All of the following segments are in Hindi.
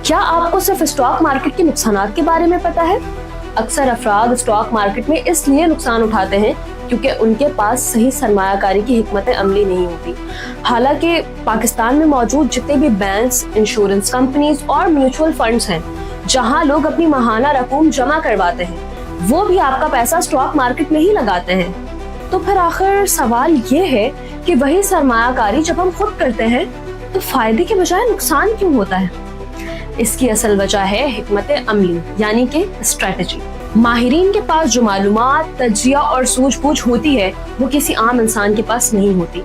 क्या आपको सिर्फ स्टॉक मार्केट के नुकसानात के बारे में पता है? अक्सर अफराद स्टॉक मार्केट में इसलिए नुकसान उठाते हैं क्योंकि उनके पास सही सरमायाकारी की हिकमत अमली नहीं होती। हालांकि पाकिस्तान में मौजूद जितने भी बैंक्स, इंश्योरेंस कंपनीज और म्यूचुअल फंड्स हैं, जहां लोग अपनी माहाना रकूम जमा करवाते हैं, वो भी आपका पैसा स्टॉक मार्केट में ही लगाते हैं। तो फिर आखिर सवाल ये है कि वही सरमायाकारी जब हम खुद करते हैं तो फायदे के बजाय नुकसान क्यों होता है? इसकी असल वजह है हिकमत अमली यानी कि स्ट्रेटजी। माहिरीन के पास जो मालूमात, तज्जिया और सूझबूझ होती है वो किसी आम इंसान के पास नहीं होती।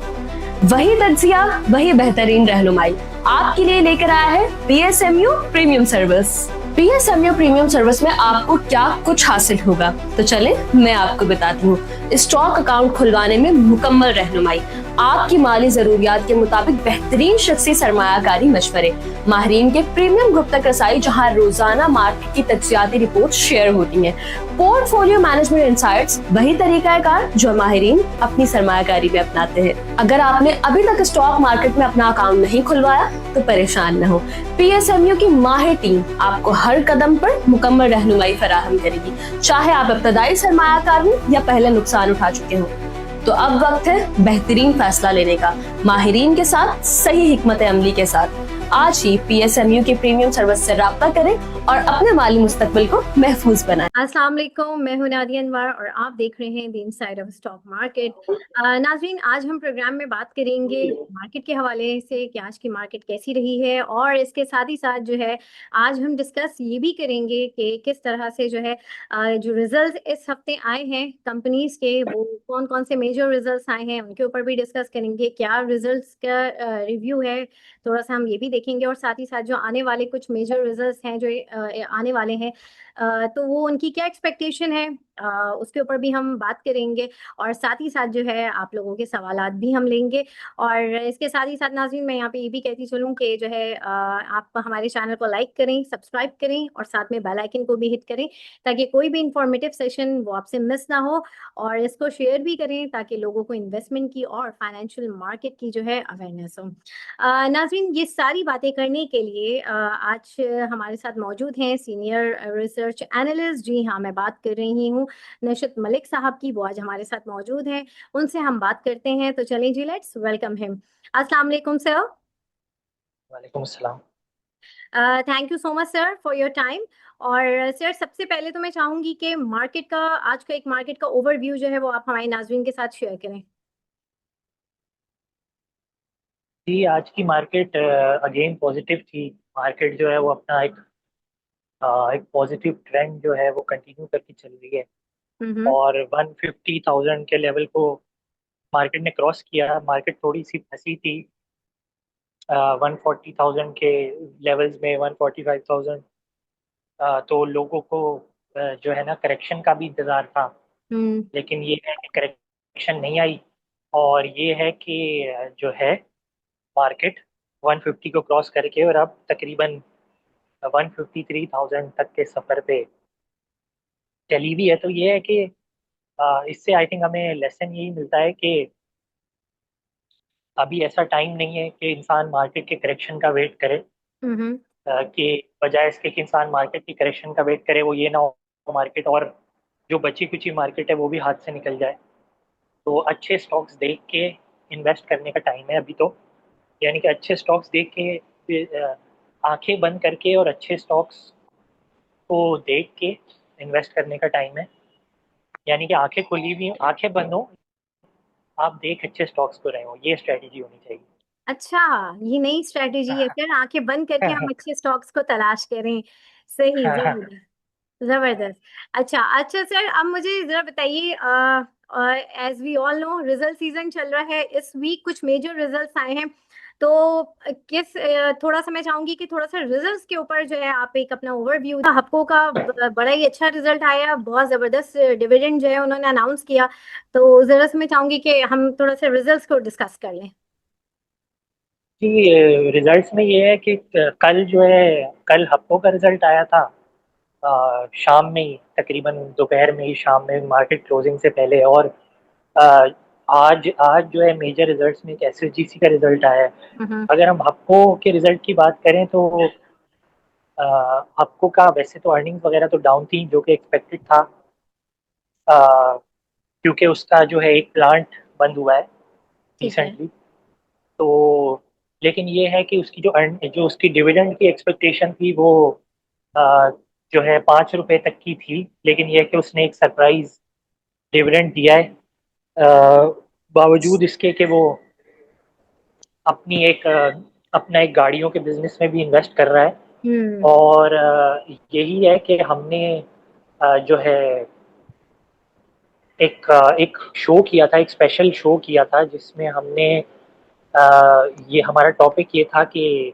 वही तज्जिया, वही बेहतरीन रहनुमाई आपके लिए लेकर आया है पीएसएमयू प्रीमियम सर्विस। पीएसएमयू प्रीमियम सर्विस में आपको क्या कुछ हासिल होगा, तो चले मैं आपको बताती हूँ। स्टॉक अकाउंट खुलवाने में मुकम्मल रहनुमाई, आपकी माली जरूरियात के मुताबिक बेहतरीन शख्सी सरमायाकारी मशवरे, माहिरीन के प्रीमियम गुप्तक रसाई जहां रोजाना मार्केट की तज्जियाती रिपोर्ट शेयर होती हैं, पोर्टफोलियो मैनेजमेंट इनसाइट्स, वही तरीकाकार जो माहिरीन अपनी सरमायाकारी में अपनाते हैं। अगर आपने अभी तक स्टॉक मार्केट में अपना अकाउंट नहीं खुलवाया तो परेशान न हो, पीएसएमयू की माहिर टीम आपको हर कदम पर मुकम्मल रहनुमाई फराहम करेगी, चाहे आप इब्तदाई सरमायाकार हो या पहले नुकसान उठा चुके हो। तो अब वक्त है बेहतरीन फैसला लेने का, माहिरीन के साथ, सही हिकमत अमली के साथ। आज ही पीएसएमयू की प्रीमियम सर्विस से राब्ता करें और अपने माली मुस्तकबिल को महफूज बनाएं। अस्सलाम वालेकुम, मैं हूं नादिया अनवर और आप देख रहे हैं the inside of stock market. नाज़रीन, आज हम प्रोग्राम में बात करेंगे मार्केट के हवाले से कि आज की मार्केट कैसी रही है, और इसके साथ ही साथ जो है आज हम डिस्कस ये भी करेंगे कि किस तरह से जो है जो रिजल्ट इस हफ्ते आए हैं कंपनीज के, वो कौन कौन से मेजर रिजल्ट्स आए हैं उनके ऊपर भी डिस्कस करेंगे। क्या रिजल्ट्स का रिव्यू है, थोड़ा सा हम ये भी देखेंगे, और साथ ही साथ जो आने वाले कुछ मेजर रिजल्ट्स हैं जो आने वाले हैं, तो वो उनकी क्या एक्सपेक्टेशन है, उसके ऊपर भी हम बात करेंगे। और साथ ही साथ जो है आप लोगों के सवालात भी हम लेंगे। और इसके साथ ही साथ नाज़रीन, मैं यहाँ पे ये भी कहती चलूँ कि जो है आप हमारे चैनल को लाइक करें, सब्सक्राइब करें और साथ में बेल आइकन को भी हिट करें, ताकि कोई भी इंफॉर्मेटिव सेशन वो आपसे मिस ना हो। और इसको शेयर भी करें ताकि लोगों को इन्वेस्टमेंट की और फाइनेंशियल मार्केट की जो है अवेयरनेस हो। नाज़रीन, ये सारी बातें करने के लिए आज हमारे साथ मौजूद हैं सीनियर रिसर्च एनालिस्ट। जी हाँ, मैं बात कर रही हूँ नशत मलिक साहब की, वो आज हमारे साथ मौजूद हैं। उनसे हम बात करते हैं, तो चलें जी, लेट्स वेलकम हिम। अस्सलाम वालेकुम सर। वालेकुम अस्सलाम। Thank you so much sir for your time. और सर, सबसे पहले तो मैं चाहूंगी कि मार्केट का आज का एक मार्केट का ओवरव्यू जो है वो आप हमारे नाज़रीन के साथ शेयर करें। जी, आज की मार्केट अगेन पॉजिटिव थी। मार्केट जो है वो अपना एक पॉजिटिव ट्रेंड जो है वो कंटिन्यू करके चल रही है, हम्म। और 150,000 के लेवल को मार्केट ने क्रॉस किया। मार्केट थोड़ी सी फंसी थी 140,000 के लेवल्स में, 145,000। तो लोगों को जो है ना करेक्शन का भी इंतज़ार था, हम्म। लेकिन ये है कि करेक्शन नहीं आई। और ये है कि जो है मार्केट 150 को क्रॉस करके और अब तकरीबन 153,000 तक के सफ़र पे चली हुई है। तो ये है कि इससे आई थिंक हमें लेसन यही मिलता है कि अभी ऐसा टाइम नहीं है कि इंसान मार्केट के करेक्शन का वेट करे, हम्म। कि बजाय इसके कि इंसान मार्केट की करेक्शन का वेट करे, वो ये ना हो मार्केट और जो बची कुची मार्केट है वो भी हाथ से निकल जाए। तो अच्छे स्टॉक्स देख के इन्वेस्ट करने का टाइम है अभी तो, यानी कि अच्छे स्टॉक्स देख के आंखें बंद करके और अच्छे स्टॉक्स को देख के इन्वेस्ट करने का टाइम है। यानी कि आंखें खुली हुई हो, आंखें बंद हो, आप देख अच्छे स्टॉक्स को रहे हो, ये स्ट्रेटजी होनी चाहिए। अच्छा, ये नई स्ट्रेटेजी है फिर, आंखें बंद करके हम अच्छे स्टॉक्स को तलाश करें। सही, जबरदस्त। जबरदस्त। अच्छा अच्छा सर, अब मुझे जरा बताइए, as we all know result season चल रहा है, इस वीक कुछ मेजर रिजल्ट्स आए हैं। तो थोड़ा सा मैं चाहूंगी कि थोड़ा सा रिजल्ट्स के ऊपर जो है आप एक अपना ओवरव्यू। हप्को का बड़ा ही अच्छा रिजल्ट आया, बहुत जबरदस्त डिविडेंड जो है उन्होंने अनाउंस किया। तो जरा से मैं चाहूंगी कि हम थोड़ा सा रिजल्ट्स को डिस्कस कर लें। जी, रिजल्ट्स में ये है कि कल जो है, कल हफ्तों का रिजल्ट आया था शाम में ही, तकरीबन दोपहर में ही, शाम में मार्केट क्लोजिंग से पहले। और अ, आज आज जो है मेजर रिजल्ट्स में एक एसएसजीसी का रिजल्ट आया है। हम्म। अगर हम हफ्तों के रिजल्ट की बात करें तो हपको का वैसे तो अर्निंग्स वगैरह तो डाउन थी जो कि एक्सपेक्टेड था, क्योंकि उसका जो है एक प्लांट बंद हुआ है ठीक है। रिसेंटली। तो लेकिन ये है कि उसकी जो उसकी डिविडेंड की एक्सपेक्टेशन थी वो अ, जो है 5 रुपए तक की थी, लेकिन ये है कि उसने एक सरप्राइज डिविडेंड दिया है। बावजूद इसके कि वो अपनी एक अपना एक गाड़ियों के बिजनेस में भी इन्वेस्ट कर रहा है। हम्म। और यही है कि हमने जो है एक शो किया था, एक स्पेशल शो किया था जिसमें हमने ये हमारा टॉपिक ये था कि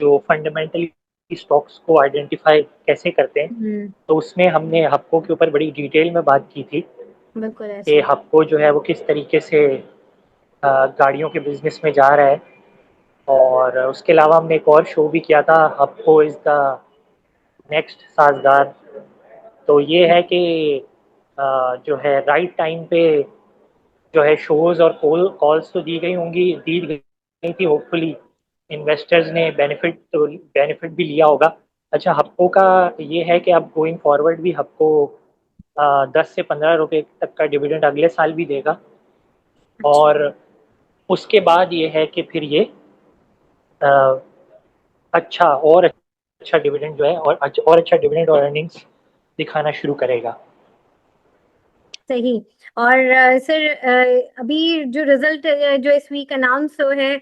जो फंडामेंटली स्टॉक्स को आइडेंटिफाई कैसे करते हैं। हम्म। तो उसमें हमने हप्को के ऊपर बड़ी डिटेल में बात की थी बिल्कुल कि ऐसे। हप्को जो है वो किस तरीके से गाड़ियों के बिजनेस में जा रहा है। और उसके अलावा हमने एक और शो भी किया था, हप्को इज़ द नेक्स्ट साजगार। तो ये है कि जो है राइट टाइम पे जो है शोज और कॉल्स तो दी गई थी। होपफुली इन्वेस्टर्स ने बेनिफिट भी लिया होगा। अच्छा, हप्को का ये है कि अब गोइंग फॉरवर्ड भी हप्को 10 से 15 रुपए तक का डिविडेंड अगले साल भी देगा। अच्छा। और उसके बाद ये है कि फिर ये अ, अच्छा और अच्छा डिविडेंड जो है और अच्छा डिविडेंड और अर्निंग्स दिखाना शुरू करेगा। सही। और सर, अभी जो रिजल्ट जो इस वीक अनाउंस हुए है,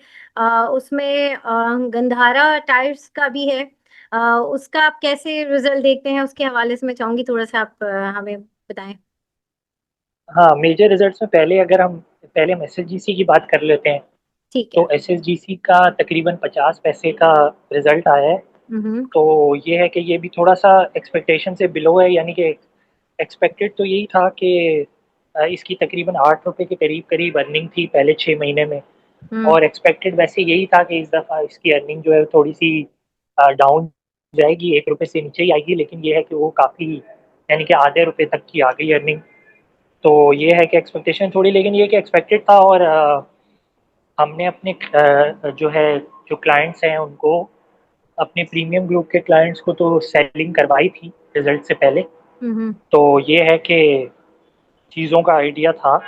उसमें गंधारा टायर्स का भी है। उसका आप कैसे रिजल्ट देखते हैं? उसके हवाले से मैं चाहूंगी थोड़ा सा आप हमें बताएं। हाँ, मेजर रिजल्ट्स में पहले अगर हम पहले हम एसएसजीसी की बात कर लेते हैं। ठीक है। तो एसएसजीसी का तकरीबन 50 पैसे का रिजल्ट आया है। हम्म। तो ये है कि ये भी थोड़ा सा एक्सपेक्टेशन से बिलो है, यानी कि एक्सपेक्टेड तो यही था कि इसकी तकरीबन 8 रुपए के करीब करीब अर्निंग थी पहले 6 महीने में। हम्म। और एक्सपेक्टेड वैसे यही था कि इस दफ़ा इसकी अर्निंग जो है थोड़ी सी डाउन जाएगी, 1 रुपए से नीचे ही आएगी। लेकिन ये है कि वो काफ़ी, यानी कि आधे रुपए तक की आ गई अर्निंग। तो ये है कि एक्सपेक्टेशन थोड़ी, लेकिन ये कि एक्सपेक्टेड था। और हमने अपने जो है जो क्लाइंट्स हैं उनको, अपने प्रीमियम ग्रुप के क्लाइंट्स को तो सेलिंग करवाई थी रिजल्ट से पहले। हम्म। तो ये है कि चीज़ों का आइडिया था।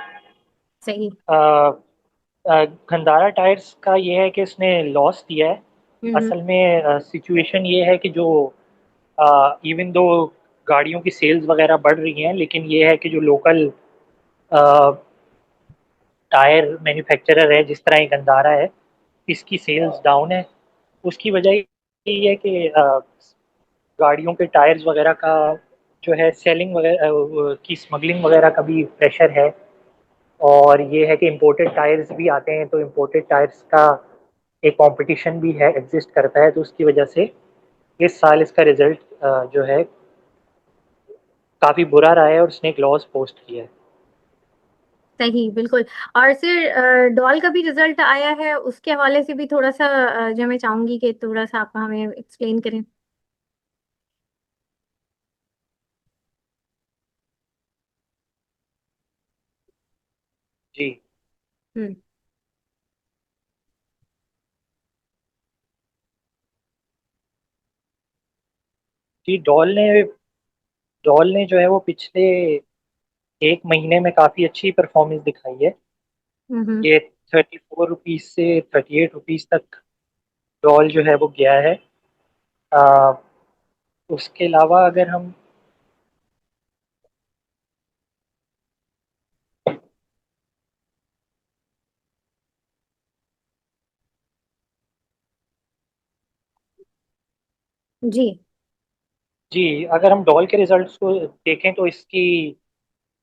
सही। अ, खंडारा टायर्स का ये है कि इसने लॉस दिया है। हम्म। असल में सिचुएशन ये है कि जो इवन दो गाड़ियों की सेल्स वगैरह बढ़ रही हैं, लेकिन ये है कि जो लोकल टायर मैन्युफैक्चरर है जिस तरह ये गंदारा है, इसकी सेल्स डाउन है। उसकी वजह ये है कि गाड़ियों के टायर्स वगैरह का जो है सेलिंग वगैरह की स्मगलिंग वगैरह का भी प्रेशर है। और ये है कि इम्पोर्टेड टायर्स भी आते हैं, तो इम्पोर्टेड टायर्स का एक कंपटीशन भी है, एग्जिस्ट करता है। तो उसकी वजह से इस साल इसका रिजल्ट जो है काफ़ी बुरा रहा है और उसने एक लॉस पोस्ट किया है। सही, बिल्कुल। और सर, डॉल का भी रिजल्ट आया है, उसके हवाले से भी थोड़ा सा जो मैं चाहूंगी कि थोड़ा सा आप हमें एक्सप्लेन करें। जी हम्म। जी, डॉल ने जो है वो पिछले 1 महीने में काफ़ी अच्छी परफॉर्मेंस दिखाई है। हम्म। ये 34 रुपीज़ से 38 रुपीज़ तक डॉल जो है वो गया है। आ, उसके अलावा अगर हम जी। जी, अगर हम डॉल के रिजल्ट्स को देखें तो इसकी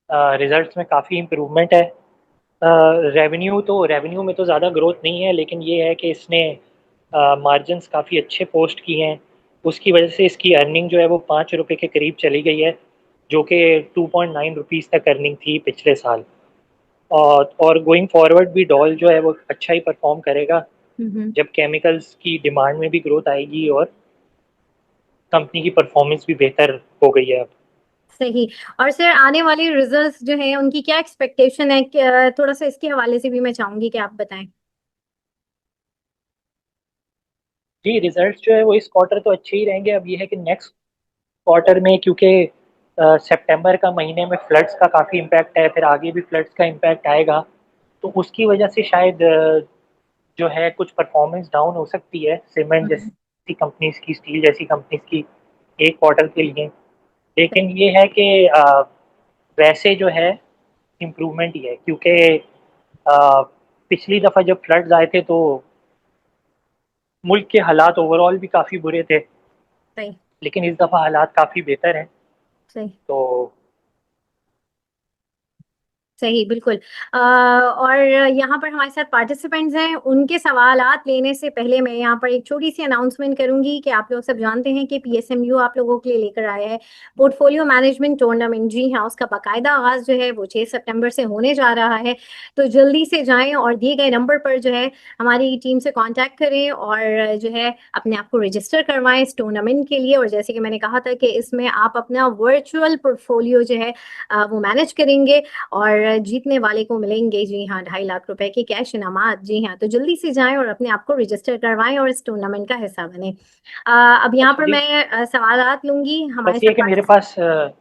रिजल्ट्स में काफ़ी इम्प्रूवमेंट है। रेवेन्यू में तो ज़्यादा ग्रोथ नहीं है, लेकिन ये है कि इसने मार्जिन्स काफ़ी अच्छे पोस्ट किए हैं। उसकी वजह से इसकी अर्निंग जो है वो 5 रुपए के करीब चली गई है, जो कि 2.9 रुपीज़ तक अर्निंग थी पिछले साल। और गोइंग फॉरवर्ड भी डॉल जो है वो अच्छा ही परफॉर्म करेगा, हम्म। जब केमिकल्स की डिमांड में भी ग्रोथ आएगी और कंपनी की परफॉर्मेंस भी बेहतर हो गई है अब। सही। और सर, आने वाले रिजल्ट्स जो हैं उनकी क्या एक्सपेक्टेशन है? थोड़ा सा इसके हवाले से भी मैं चाहूंगी कि आप बताएं। जी रिजल्ट जो है वो इस क्वार्टर तो अच्छे ही रहेंगे। अब ये है कि नेक्स्ट क्वार्टर में, क्योंकि सितंबर का महीने में फ्लड्स का काफ़ी इम्पैक्ट है, फिर आगे भी फ्लड्स का इम्पैक्ट आएगा, तो उसकी वजह से शायद जो है कुछ परफॉर्मेंस डाउन हो सकती है सीमेंट हम्म, जैसी कंपनीज की, स्टील जैसी कंपनीज की एक क्वार्टर के लिए। सही लेकिन ये है कि वैसे जो है इम्प्रूवमेंट ही है, क्योंकि पिछली दफ़ा जब फ्लड्स आए थे तो मुल्क के हालात ओवरऑल भी काफ़ी बुरे थे, सही लेकिन इस दफ़ा हालात काफ़ी बेहतर हैं। सही तो सही बिल्कुल। और यहाँ पर हमारे साथ पार्टिसिपेंट्स हैं, उनके सवालात लेने से पहले मैं यहाँ पर एक छोटी सी अनाउंसमेंट करूंगी कि आप लोग सब जानते हैं कि पीएसएमयू आप लोगों के लिए लेकर आया है पोर्टफोलियो मैनेजमेंट टूर्नामेंट। जी हाँ, उसका बाकायदा आगाज जो है वो 6 सितंबर से होने जा रहा है। तो जल्दी से जाएं और दिए गए नंबर पर जो है हमारी टीम से कांटेक्ट करें और जो है अपने आप को रजिस्टर करवाएं इस टूर्नामेंट के लिए। और जैसे कि मैंने कहा था कि इसमें आप अपना वर्चुअल पोर्टफोलियो जो है वो मैनेज करेंगे और जीतने वाले को मिलेंगे जी हाँ 2.5 लाख रुपए के कैश इनामात। जी हाँ, तो जल्दी से जाएं और अपने आप को रजिस्टर करवाएं और इस टूर्नामेंट का हिस्सा बने। अब यहाँ अच्छा पर जी, मैं सवालात लूंगी हमारे बस ये साथ है कि मेरे पास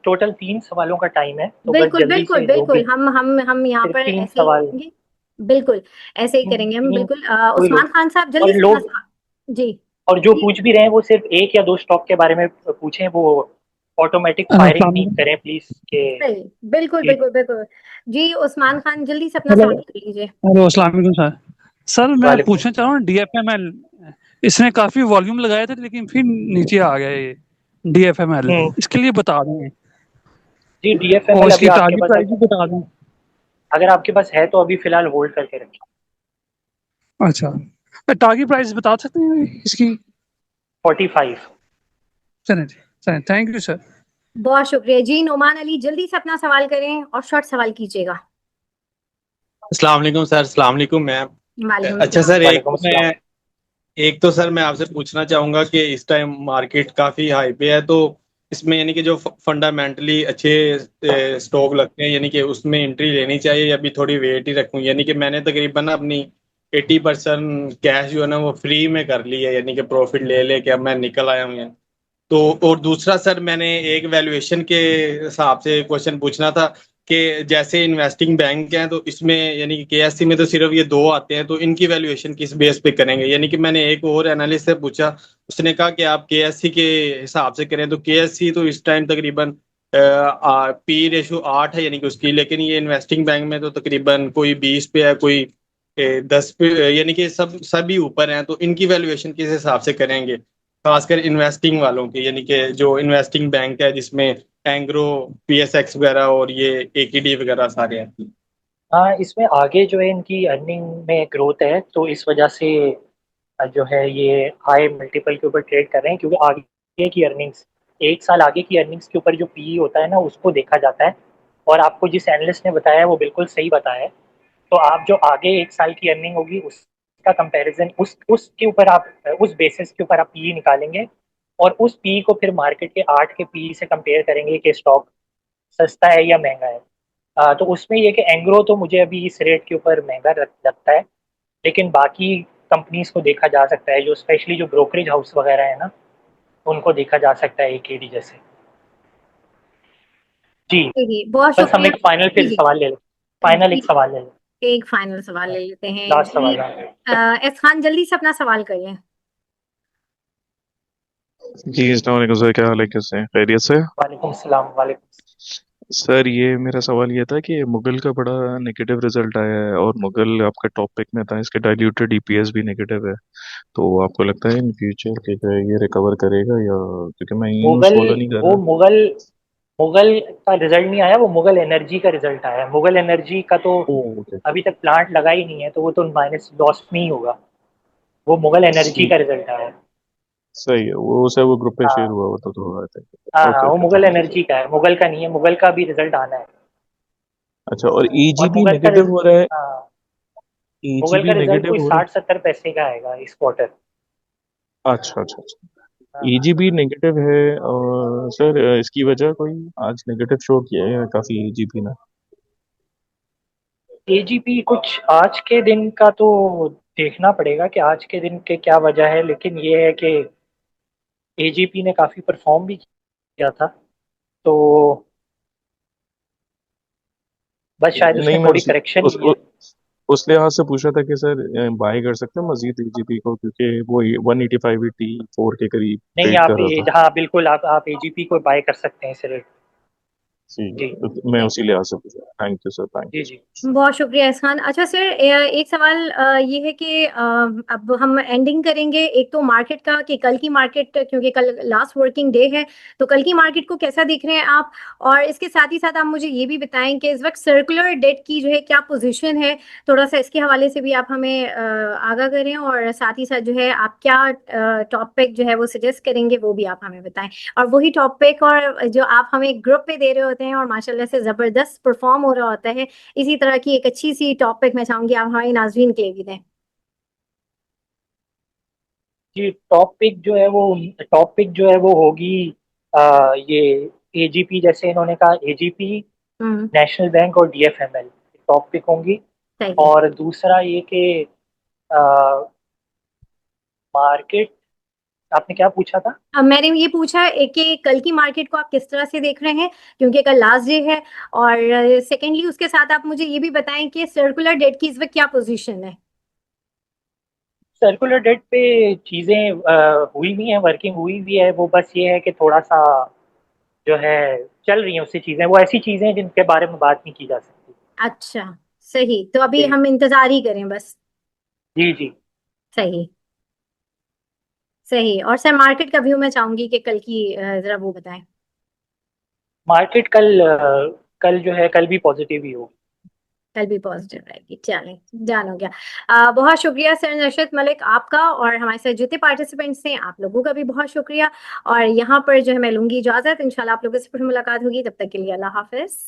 टोटल 3 सवालों का टाइम है, तो बस बिल्कुल जल्दी बिल्कुल से जो भी बिल्कुल हम यहाँ सिर्फ पर तीन ऐसे ही सवाल करेंगे। बिल्कुल ऐसे ही तीन करेंगे हम तीन बिल्कुल। कोई उस्मान लोग खान साहब जल्दी और से अपना लोग सवाल जी और जो जी पूछ भी रहे हैं वो सिर्फ एक या दो स्टॉक के बारे में पूछें, वो ऑटोमेटिक अस्सलाम फायरिंग नहीं वालेकुम। करें प्लीज के। सही बिल्कुल बिल्कुल बिल्कुल। जी उस्मान खान जल्दी से अपना हेलो। सवाल कर लीजिए। हेलो, अस्सलाम वालेकुम सर। सर मैं वालेकुम पूछना चाह रहा हूँ डीएफएमएल, इसने काफी वॉल्यूम लगाए थे लेकिन फिर नीचे आ गया ये डीएफएमएल, हम्म। इसके लिए बता दें जी और डीएफएमएल अभी इसकी आपके टारगेट पास प्राइस भी बता दें। अगर आपके पास है तो अभी फिलहाल होल्ड करके रखें। अच्छा, टारगेट प्राइस बता सकते हैं इसकी? 45। चलें चलें, थैंक यू सर। बहुत शुक्रिया जी। नोमान अली जल्दी से अपना सवाल करें और शॉर्ट सवाल कीजिएगा। अस्सलाम वालेकुम सर। अस्सलाम वालेकुम मैम। वालेकुम अच्छा सलाम। सर, वालेकुम अस्सलाम। मैं आपसे पूछना चाहूंगा कि इस टाइम मार्केट काफी हाई पे है, तो इसमें यानी कि जो फंडामेंटली अच्छे स्टॉक लगते हैं, यानी कि उसमें एंट्री लेनी चाहिए या अभी थोड़ी वेट ही रखूं? यानी कि मैंने तकरीबन ना अपनी 80% कैश जो है ना वो फ्री में कर ली है, यानी कि प्रॉफिट ले लेके अब मैं निकल आया हूँ। तो और दूसरा सर, मैंने एक वैल्यूएशन के हिसाब से क्वेश्चन पूछना था कि जैसे इन्वेस्टिंग बैंक हैं तो इसमें यानी कि केएससी में तो सिर्फ ये दो आते हैं, तो इनकी वैल्यूएशन किस बेस पे करेंगे? यानी कि मैंने एक और एनालिस्ट से पूछा, उसने कहा कि आप केएससी के हिसाब से करें, तो केएससी तो इस टाइम तकरीबन पी रेशो 8 है यानी कि उसकी, लेकिन ये इन्वेस्टिंग बैंक में तो तकरीबन कोई 20 पे है, कोई 10 पे, यानी कि सभी ऊपर हैं, तो इनकी वैल्यूएशन किस हिसाब से करेंगे खासकर इन्वेस्टिंग वालों के? यानी कि जो इन्वेस्टिंग बैंक है जिसमें एंग्रो, पीएसएक्स वगैरह और ये एकेडी वगैरह सारे हैं। हाँ, इसमें आगे जो है इनकी अर्निंग में ग्रोथ है, तो इस वजह से जो है ये हाई मल्टीपल के ऊपर ट्रेड कर रहे हैं, क्योंकि आगे की अर्निंग्स, एक साल आगे की अर्निंग्स के ऊपर जो पीई होता है ना उसको देखा जाता है। और आपको जिस एनालिस्ट ने बताया वो बिल्कुल सही बताया है। तो आप जो आगे एक साल की अर्निंग होगी उसका कंपैरिजन उसके ऊपर आप उस बेसिस के ऊपर आप पीई निकालेंगे, और उस पीई को फिर मार्केट के 8 के पीई से कंपेयर करेंगे कि स्टॉक सस्ता है या महंगा है। तो उसमें ये कि एंग्रो तो मुझे अभी इस रेट के ऊपर महंगा लगता है, लेकिन बाकी कंपनीज को देखा जा सकता है, जो स्पेशली जो ब्रोकरेज हाउस वगैरह है ना, उनको देखा जा सकता है एकेडी जैसे। जी, जी बहुत बस हम शुक्रिया। एक फाइनल जी फिर जी सवाल ले लें। फाइनल एक जी सवाल ले लें। एक फाइनल सवाल ले लेते हैं लास्ट जी। सवाल है। एस खान जल्दी से अपना सवाल करिए। जी अस्सलाम वालेकुम सर, क्या हाल है, कैसे हैं, खैरियत से? वालेकुम सलाम। वालेकुम। सर ये मेरा सवाल ये था कि मुगल का बड़ा नेगेटिव रिजल्ट आया है और मुगल आपका टॉपिक में था, इसके डाइल्यूटेड ईपीएस भी नेगेटिव है, तो आपको लगता है इन फ्यूचर कि जो है ये रिकवर करेगा या? क्योंकि मैं ये न्यूज़ मुगल फॉलो नहीं कर वो रहा। मुगल मुगल का रिजल्ट नहीं आया, वो मुगल एनर्जी का रिजल्ट आया है। मुगल एनर्जी का तो ओह ओके। अभी तक प्लांट लगा ही नहीं है, तो वो तो माइनस लॉस में ही होगा। वो मुगल एनर्जी का रिजल्ट आया है। सही है, वो उसे वो ग्रुप पे शेयर हाँ हुआ हुआ तो थोड़ा हाँ ओके हाँ, वो okay, Mughal thank you sir. Energy का है, मुगल का नहीं है। मुगल का भी रिजल्ट आना है। अच्छा, और और ईजीबी मुगल का नेगेटिव हो रहा है? हाँ, मुगल का ईजीबी रिजल्ट नेगेटिव कोई हो रहा 60-70 पैसे का आएगा इस क्वार्टर। है? अच्छा अच्छा अच्छा। हाँ हाँ। ईजीबी नेगेटिव है और सर इसकी वजह कोई आज नेगेटिव शो किया है काफी ईजीबी ने? एजीपी कुछ आज के दिन का तो देखना पड़ेगा कि आज के दिन के क्या वजह है, लेकिन ये है कि एजीपी ने काफ़ी परफॉर्म भी किया था, तो बस शायद नहीं, उसमें मैं थोड़ी करेक्शन उस की है। उस लिहाज से पूछा था कि सर बाय कर सकते हैं मजीद एजीपी को, क्योंकि वो 185 टी 4 के करीब नहीं, ट्रेड आप कर रहा था। हाँ बिल्कुल, आप एजीपी को बाय कर सकते हैं इस रेट। जी, जी मैं उसी लिहाज से पूछा। थैंक यू सर, थैंक जी यू। जी। बहुत शुक्रिया इसखान। अच्छा सर, एक सवाल ये है कि अब हम एंडिंग करेंगे एक तो मार्केट का, कि कल की मार्केट, क्योंकि कल लास्ट वर्किंग डे है, तो कल की मार्केट को कैसा देख रहे हैं आप? और इसके साथ ही साथ आप मुझे ये भी बताएं कि इस वक्त सर्कुलर डेट की जो है क्या पोजीशन है, थोड़ा सा इसके हवाले से भी आप हमें आगाह करें, और साथ ही साथ जो है आप क्या टॉपिक जो है वो सजेस्ट करेंगे वो भी आप हमें बताएं। और वही टॉपिक और जो आप हमें ग्रुप पे दे रहे होते हैं और माशाल्लाह से ज़बरदस्त परफॉर्म हो रहा होता है, इसी तरह की एक अच्छी सी टॉपिक मैं चाहूंगी आप हमारे नाज़रीन के लिए भी दें। जी, टॉपिक जो है वो होगी ये एजीपी, जैसे इन्होंने कहा एजीपी, हम्म। नेशनल बैंक और डीएफएमएल टॉपिक होंगी। सही। और दूसरा ये कि मार्केट, आपने क्या पूछा था? अब मैंने ये पूछा है कि कल की मार्केट को आप किस तरह से देख रहे हैं, क्योंकि कल लास्ट डे है। और सेकेंडली उसके साथ आप मुझे ये भी बताएं कि सर्कुलर डेट की इस वक्त क्या पोजीशन है। सर्कुलर डेट पे चीज़ें हुई भी हैं, वर्किंग हुई भी है, वो बस ये है कि थोड़ा सा जो है चल रही हैं उससे चीज़ें, वो ऐसी चीज़ें हैं जिनके बारे में बात नहीं की जा सकती। अच्छा। सही, तो अभी जी हम इंतजार ही करें बस। जी जी। सही। सही। और सर मार्केट का व्यू मैं चाहूंगी कि कल की जरा वो बताएं। मार्केट कल जो है कल भी पॉजिटिव ही हो। कल भी पॉजिटिव रहेगी, चलें, जान हो गया। बहुत शुक्रिया सर नशरत मलिक आपका, और हमारे साथ जितने पार्टिसिपेंट्स हैं आप लोगों का भी बहुत शुक्रिया। और यहाँ पर जो है मैं लूंगी इजाजत, इंशाल्लाह आप लोगों से फिर मुलाकात होगी, तब तक के लिए अल्लाह हाफिज।